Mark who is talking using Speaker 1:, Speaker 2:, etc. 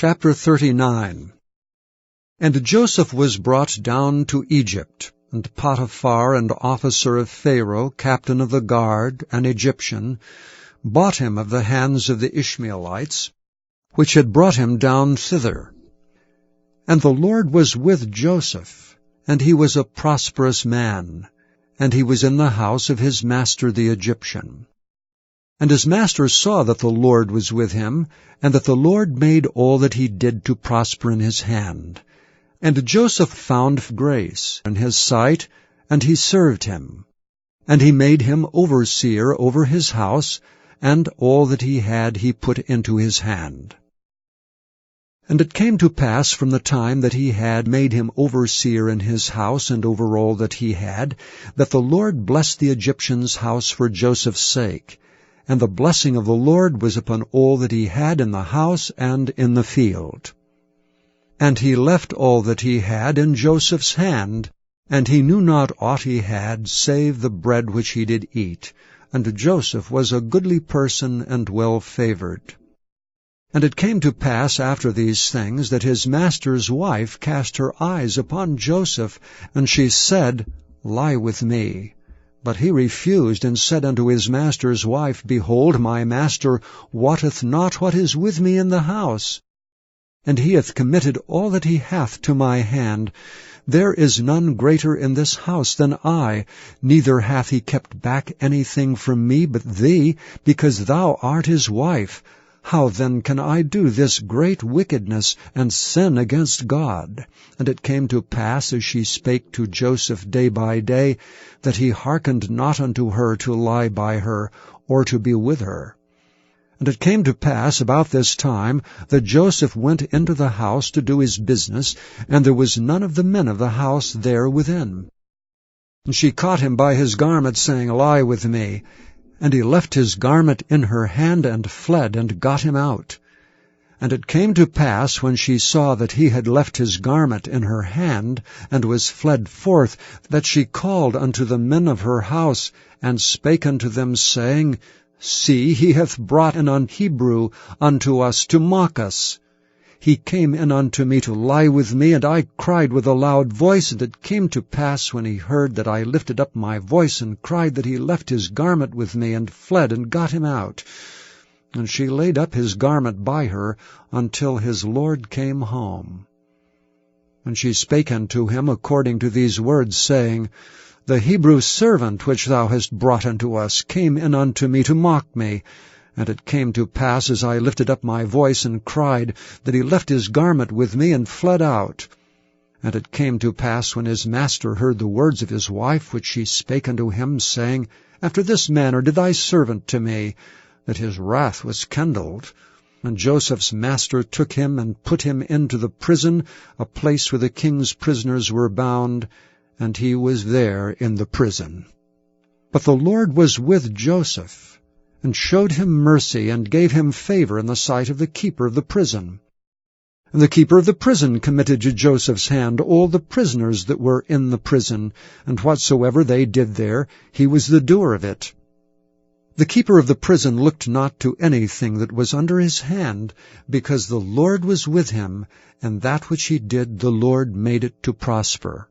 Speaker 1: Chapter 39. And Joseph was brought down to Egypt, and Potiphar, an officer of Pharaoh, captain of the guard, an Egyptian, bought him of the hands of the Ishmaelites, which had brought him down thither. And the Lord was with Joseph, and he was a prosperous man, and he was in the house of his master the Egyptian. And his master saw that the Lord was with him, and that the Lord made all that he did to prosper in his hand. And Joseph found grace in his sight, and he served him. And he made him overseer over his house, and all that he had he put into his hand. And it came to pass from the time that he had made him overseer in his house and over all that he had, that the Lord blessed the Egyptian's house for Joseph's sake. And the blessing of the Lord was upon all that he had in the house and in the field. And he left all that he had in Joseph's hand, and he knew not aught he had, save the bread which he did eat. And Joseph was a goodly person and well favored. And it came to pass after these things, that his master's wife cast her eyes upon Joseph, and she said, Lie with me. But he refused, and said unto his master's wife, Behold, my master wotteth not what is with me in the house, and he hath committed all that he hath to my hand. There is none greater in this house than I, neither hath he kept back anything from me but thee, because thou art his wife. How then can I do this great wickedness, and sin against God? And it came to pass, as she spake to Joseph day by day, that he hearkened not unto her to lie by her, or to be with her. And it came to pass about this time, that Joseph went into the house to do his business, and there was none of the men of the house there within. And she caught him by his garment, saying, Lie with me. And he left his garment in her hand, and fled, and got him out. And it came to pass, when she saw that he had left his garment in her hand, and was fled forth, that she called unto the men of her house, and spake unto them, saying, See, he hath brought an Hebrew unto us to mock us. He came in unto me to lie with me, and I cried with a loud voice. And it came to pass, when he heard that I lifted up my voice and cried, that he left his garment with me, and fled, and got him out. And she laid up his garment by her, until his Lord came home. And she spake unto him according to these words, saying, The Hebrew servant which thou hast brought unto us came in unto me to mock me. And it came to pass, as I lifted up my voice and cried, that he left his garment with me, and fled out. And it came to pass, when his master heard the words of his wife, which she spake unto him, saying, After this manner did thy servant to me, that his wrath was kindled. And Joseph's master took him, and put him into the prison, a place where the king's prisoners were bound, and he was there in the prison. But the Lord was with Joseph, and showed him mercy, and gave him favor in the sight of the keeper of the prison. And the keeper of the prison committed to Joseph's hand all the prisoners that were in the prison, and whatsoever they did there, he was the doer of it. The keeper of the prison looked not to anything that was under his hand, because the Lord was with him, and that which he did the Lord made it to prosper.